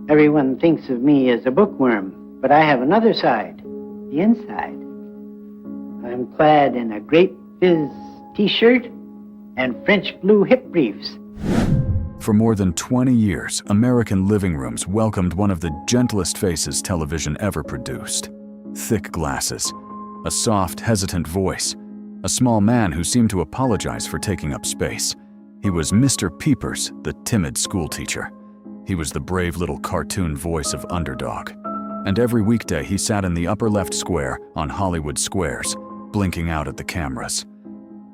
Everyone thinks of me as a bookworm, but I have another side, the inside. I'm clad in a Grape Fizz t-shirt and French blue hip briefs. For more than 20 years, American living rooms welcomed one of the gentlest faces television ever produced. Thick glasses, a soft, hesitant voice, a small man who seemed to apologize for taking up space. He was Mr. Peepers, the timid schoolteacher. He was the brave little cartoon voice of Underdog. And every weekday he sat in the upper left square on Hollywood Squares, blinking out at the cameras.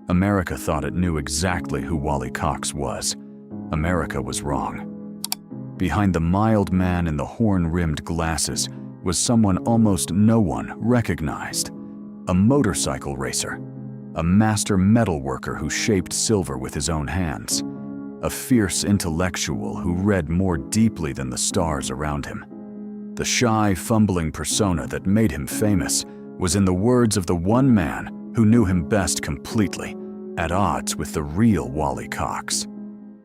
America thought it knew exactly who Wally Cox was. America was wrong. Behind the mild man in the horn-rimmed glasses was someone almost no one recognized. A motorcycle racer. A master metalworker who shaped silver with his own hands. A fierce intellectual who read more deeply than the stars around him. The shy, fumbling persona that made him famous was in the words of the one man who knew him best completely, at odds with the real Wally Cox.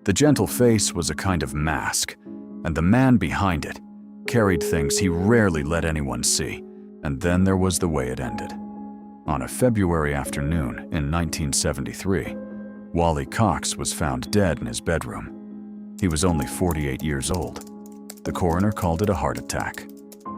The gentle face was a kind of mask, and the man behind it carried things he rarely let anyone see. And then there was the way it ended. On a February afternoon in 1973, Wally Cox was found dead in his bedroom. He was only 48 years old. The coroner called it a heart attack.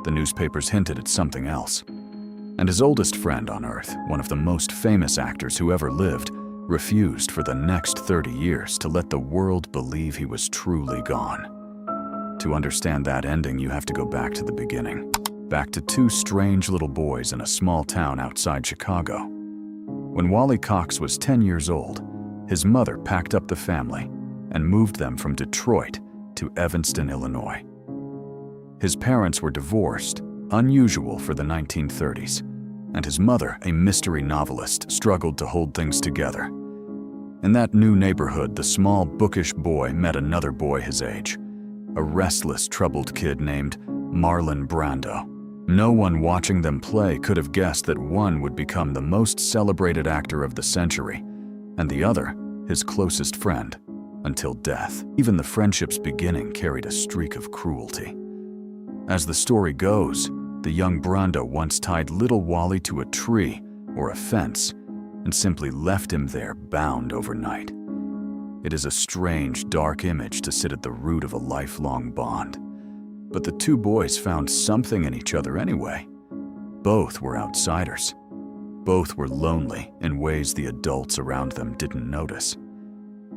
The newspapers hinted at something else. And his oldest friend on Earth, one of the most famous actors who ever lived, refused for the next 30 years to let the world believe he was truly gone. To understand that ending, you have to go back to the beginning. Back to two strange little boys in a small town outside Chicago. When Wally Cox was 10 years old, his mother packed up the family and moved them from Detroit to Evanston, Illinois. His parents were divorced, unusual for the 1930s, and his mother, a mystery novelist, struggled to hold things together. In that new neighborhood, the small, bookish boy met another boy his age, a restless, troubled kid named Marlon Brando. No one watching them play could have guessed that one would become the most celebrated actor of the century, and the other, his closest friend, until death. Even the friendship's beginning carried a streak of cruelty. As the story goes, the young Brando once tied little Wally to a tree or a fence and simply left him there bound overnight. It is a strange, dark image to sit at the root of a lifelong bond. But the two boys found something in each other anyway. Both were outsiders. Both were lonely in ways the adults around them didn't notice.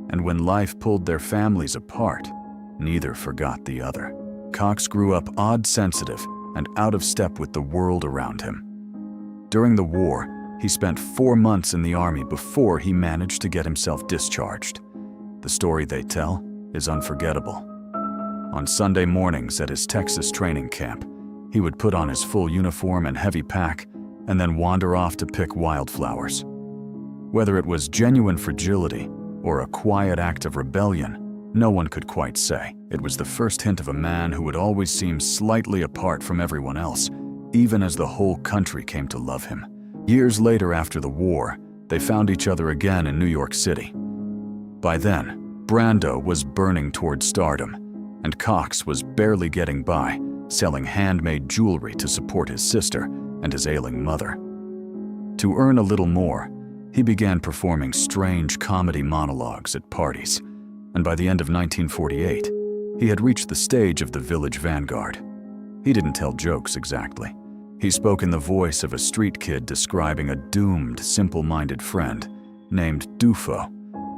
And when life pulled their families apart, neither forgot the other. Cox grew up odd sensitive and out of step with the world around him. During the war, he spent 4 months in the army before he managed to get himself discharged. The story they tell is unforgettable. On Sunday mornings at his Texas training camp, he would put on his full uniform and heavy pack and then wander off to pick wildflowers. Whether it was genuine fragility or a quiet act of rebellion, no one could quite say. It was the first hint of a man who would always seem slightly apart from everyone else, even as the whole country came to love him. Years later after the war, they found each other again in New York City. By then, Brando was burning toward stardom, and Cox was barely getting by, selling handmade jewelry to support his sister and his ailing mother. To earn a little more, he began performing strange comedy monologues at parties, and by the end of 1948, he had reached the stage of the village vanguard. He didn't tell jokes exactly. He spoke in the voice of a street kid describing a doomed, simple-minded friend named Dufo,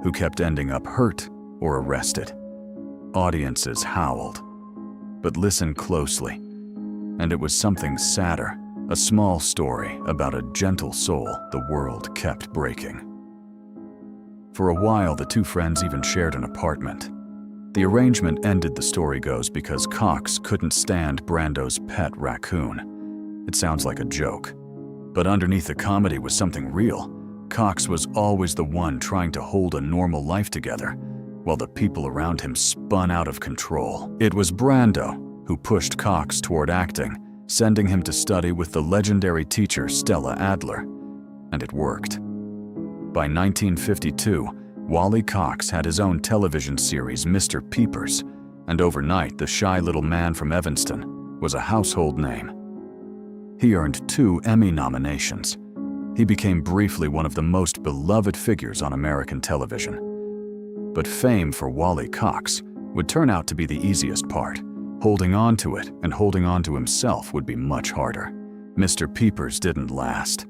who kept ending up hurt or arrested. Audiences howled. But listen closely, and it was something sadder, a small story about a gentle soul the world kept breaking. For a while, the two friends even shared an apartment. The arrangement ended, the story goes, because Cox couldn't stand Brando's pet Raccoon. It sounds like a joke, but underneath the comedy was something real. Cox was always the one trying to hold a normal life together, while the people around him spun out of control. It was Brando who pushed Cox toward acting, sending him to study with the legendary teacher Stella Adler, and it worked. By 1952, Wally Cox had his own television series, Mr. Peepers, and overnight the shy little man from Evanston was a household name. He earned 2 Emmy nominations. He became briefly one of the most beloved figures on American television. But fame for Wally Cox would turn out to be the easiest part. Holding on to it and holding on to himself would be much harder. Mr. Peepers didn't last.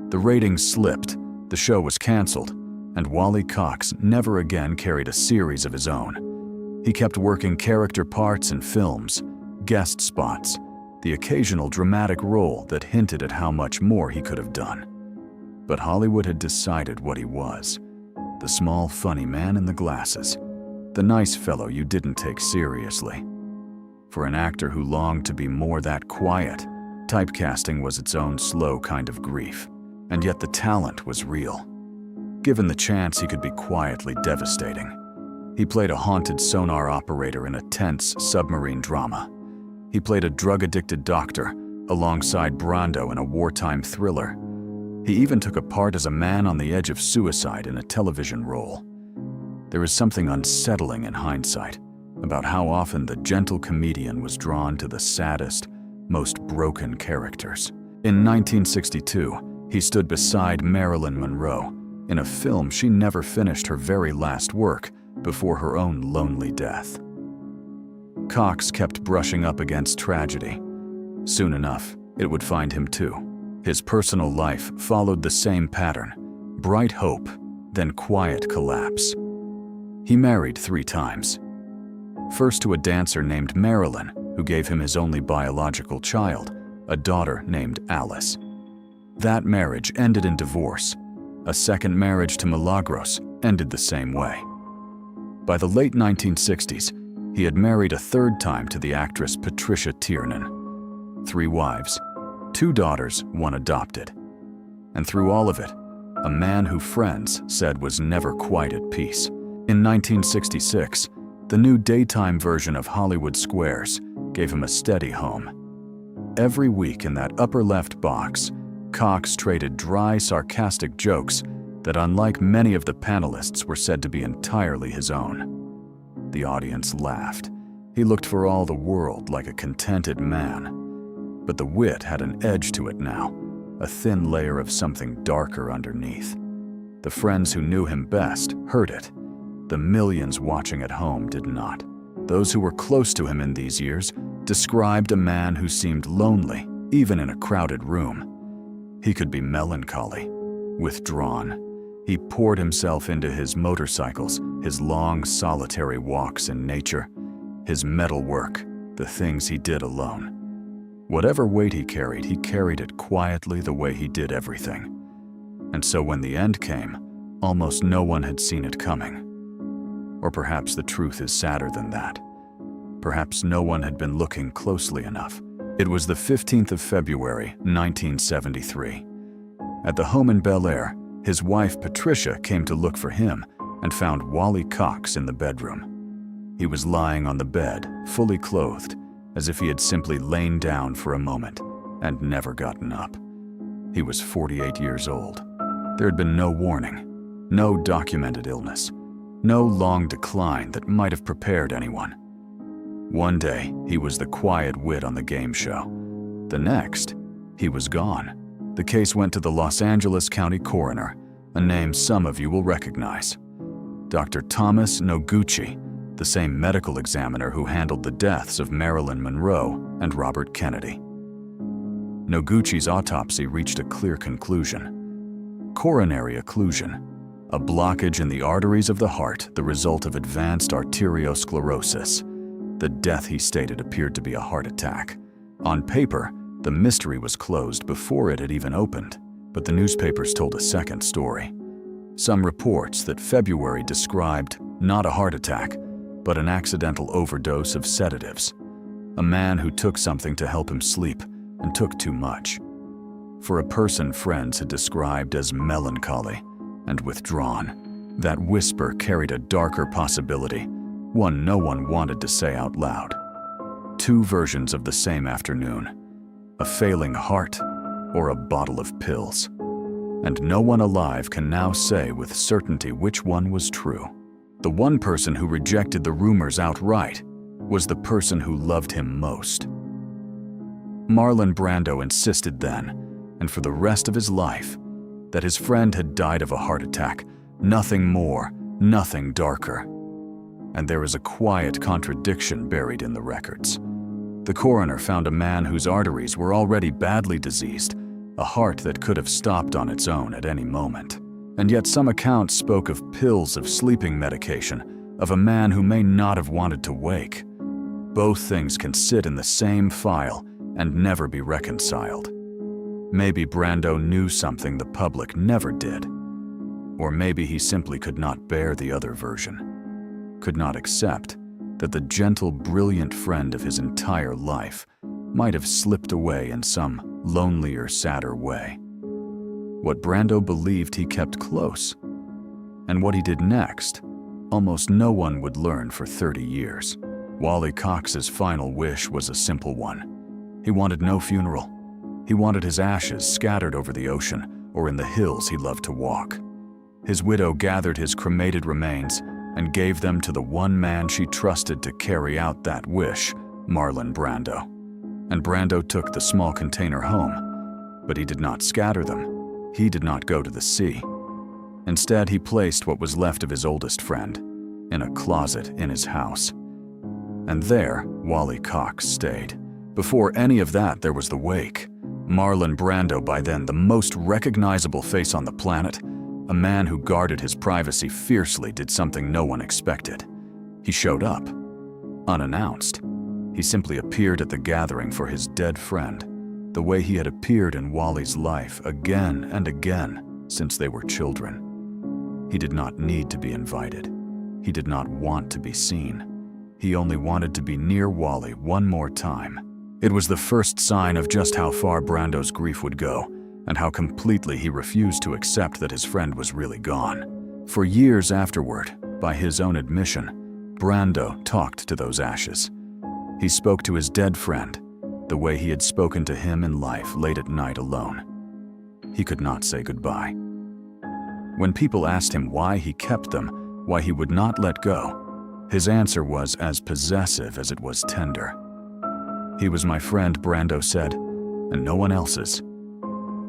The ratings slipped, the show was canceled, and Wally Cox never again carried a series of his own. He kept working character parts in films, guest spots, the occasional dramatic role that hinted at how much more he could have done. But Hollywood had decided what he was: the small, funny man in the glasses, the nice fellow you didn't take seriously. For an actor who longed to be more that quiet, typecasting was its own slow kind of grief, and yet the talent was real. Given the chance, he could be quietly devastating. He played a haunted sonar operator in a tense submarine drama. He played a drug-addicted doctor alongside Brando in a wartime thriller. He even took a part as a man on the edge of suicide in a television role. There is something unsettling in hindsight about how often the gentle comedian was drawn to the saddest, most broken characters. In 1962, he stood beside Marilyn Monroe in a film she never finished her very last work before her own lonely death. Cox kept brushing up against tragedy. Soon enough, it would find him too. His personal life followed the same pattern: bright hope, then quiet collapse. He married 3 times. First to a dancer named Marilyn, who gave him his only biological child, a daughter named Alice. That marriage ended in divorce. A second marriage to Milagros ended the same way. By the late 1960s, he had married a 3rd time to the actress Patricia Tiernan. 3 wives, 2 daughters, 1 adopted. And through all of it, a man who friends said was never quite at peace. In 1966, the new daytime version of Hollywood Squares gave him a steady home. Every week in that upper left box, Cox traded dry, sarcastic jokes that, unlike many of the panelists, were said to be entirely his own. The audience laughed. He looked for all the world like a contented man. But the wit had an edge to it now, a thin layer of something darker underneath. The friends who knew him best heard it. The millions watching at home did not. Those who were close to him in these years described a man who seemed lonely, even in a crowded room. He could be melancholy, withdrawn. He poured himself into his motorcycles, his long, solitary walks in nature, his metalwork, the things he did alone. Whatever weight he carried it quietly the way he did everything. And so when the end came, almost no one had seen it coming. Or perhaps the truth is sadder than that. Perhaps no one had been looking closely enough. It was the 15th of February, 1973. At the home in Bel-Air, his wife Patricia came to look for him and found Wally Cox in the bedroom. He was lying on the bed, fully clothed, as if he had simply lain down for a moment and never gotten up. He was 48 years old. There had been no warning, no documented illness, no long decline that might have prepared anyone. One day, he was the quiet wit on the game show. The next, he was gone. The case went to the Los Angeles County Coroner, a name some of you will recognize. Dr. Thomas Noguchi, the same medical examiner who handled the deaths of Marilyn Monroe and Robert Kennedy. Noguchi's autopsy reached a clear conclusion: coronary occlusion, a blockage in the arteries of the heart, the result of advanced arteriosclerosis. The death, he stated, appeared to be a heart attack. On paper, the mystery was closed before it had even opened, but the newspapers told a second story. Some reports that February described not a heart attack, but an accidental overdose of sedatives. A man who took something to help him sleep and took too much. For a person friends had described as melancholy and withdrawn, that whisper carried a darker possibility, one no one wanted to say out loud. 2 versions of the same afternoon: a failing heart or a bottle of pills. And no one alive can now say with certainty which one was true. The one person who rejected the rumors outright was the person who loved him most. Marlon Brando insisted then, and for the rest of his life, that his friend had died of a heart attack, nothing more, nothing darker. And there is a quiet contradiction buried in the records. The coroner found a man whose arteries were already badly diseased, a heart that could have stopped on its own at any moment. And yet some accounts spoke of pills of sleeping medication, of a man who may not have wanted to wake. Both things can sit in the same file and never be reconciled. Maybe Brando knew something the public never did. Or maybe he simply could not bear the other version, could not accept that the gentle, brilliant friend of his entire life might have slipped away in some lonelier, sadder way. What Brando believed he kept close, and what he did next, almost no one would learn for 30 years. Wally Cox's final wish was a simple one. He wanted no funeral. He wanted his ashes scattered over the ocean or in the hills he loved to walk. His widow gathered his cremated remains and gave them to the one man she trusted to carry out that wish, Marlon Brando. And Brando took the small container home, but he did not scatter them. He did not go to the sea. Instead, he placed what was left of his oldest friend in a closet in his house. And there, Wally Cox stayed. Before any of that, there was the wake. Marlon Brando, by then the most recognizable face on the planet, a man who guarded his privacy fiercely, did something no one expected. He showed up, unannounced. He simply appeared at the gathering for his dead friend, the way he had appeared in Wally's life again and again since they were children. He did not need to be invited. He did not want to be seen. He only wanted to be near Wally one more time. It was the first sign of just how far Brando's grief would go, and how completely he refused to accept that his friend was really gone. For years afterward, by his own admission, Brando talked to those ashes. He spoke to his dead friend, the way he had spoken to him in life late at night alone. He could not say goodbye. When people asked him why he kept them, why he would not let go, his answer was as possessive as it was tender. "He was my friend," Brando said, "and no one else's."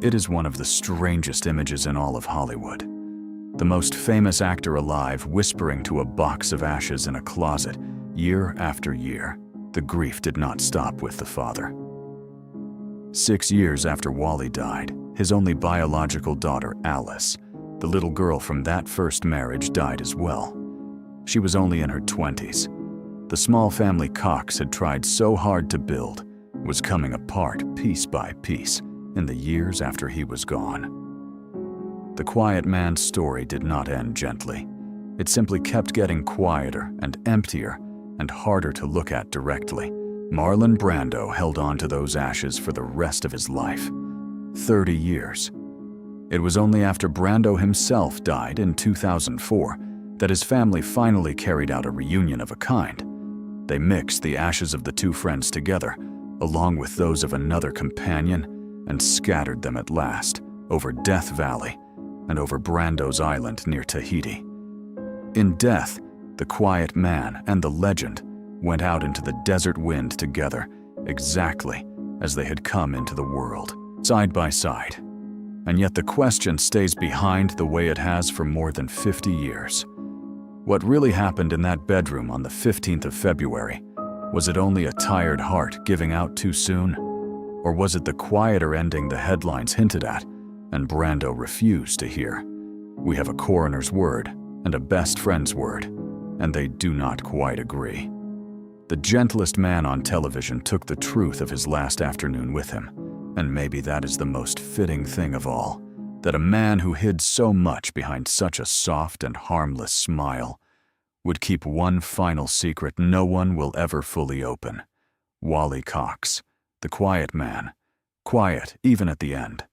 It is one of the strangest images in all of Hollywood. The most famous actor alive whispering to a box of ashes in a closet year after year. The grief did not stop with the father. 6 years after Wally died, his only biological daughter, Alice, the little girl from that first marriage, died as well. She was only in her 20s. The small family Cox had tried so hard to build was coming apart piece by piece in the years after he was gone. The quiet man's story did not end gently. It simply kept getting quieter and emptier and harder to look at directly. Marlon Brando held on to those ashes for the rest of his life. 30 years. It was only after Brando himself died in 2004 that his family finally carried out a reunion of a kind. They mixed the ashes of the two friends together, along with those of another companion, and scattered them at last over Death Valley and over Brando's Island near Tahiti. In death, the quiet man and the legend went out into the desert wind together, exactly as they had come into the world, side by side. And yet the question stays behind the way it has for more than 50 years. What really happened in that bedroom on the 15th of February? Was it only a tired heart giving out too soon? Or was it the quieter ending the headlines hinted at and Brando refused to hear? We have a coroner's word and a best friend's word, and they do not quite agree. The gentlest man on television took the truth of his last afternoon with him, and maybe that is the most fitting thing of all, that a man who hid so much behind such a soft and harmless smile would keep one final secret no one will ever fully open. Wally Cox, the quiet man, quiet even at the end.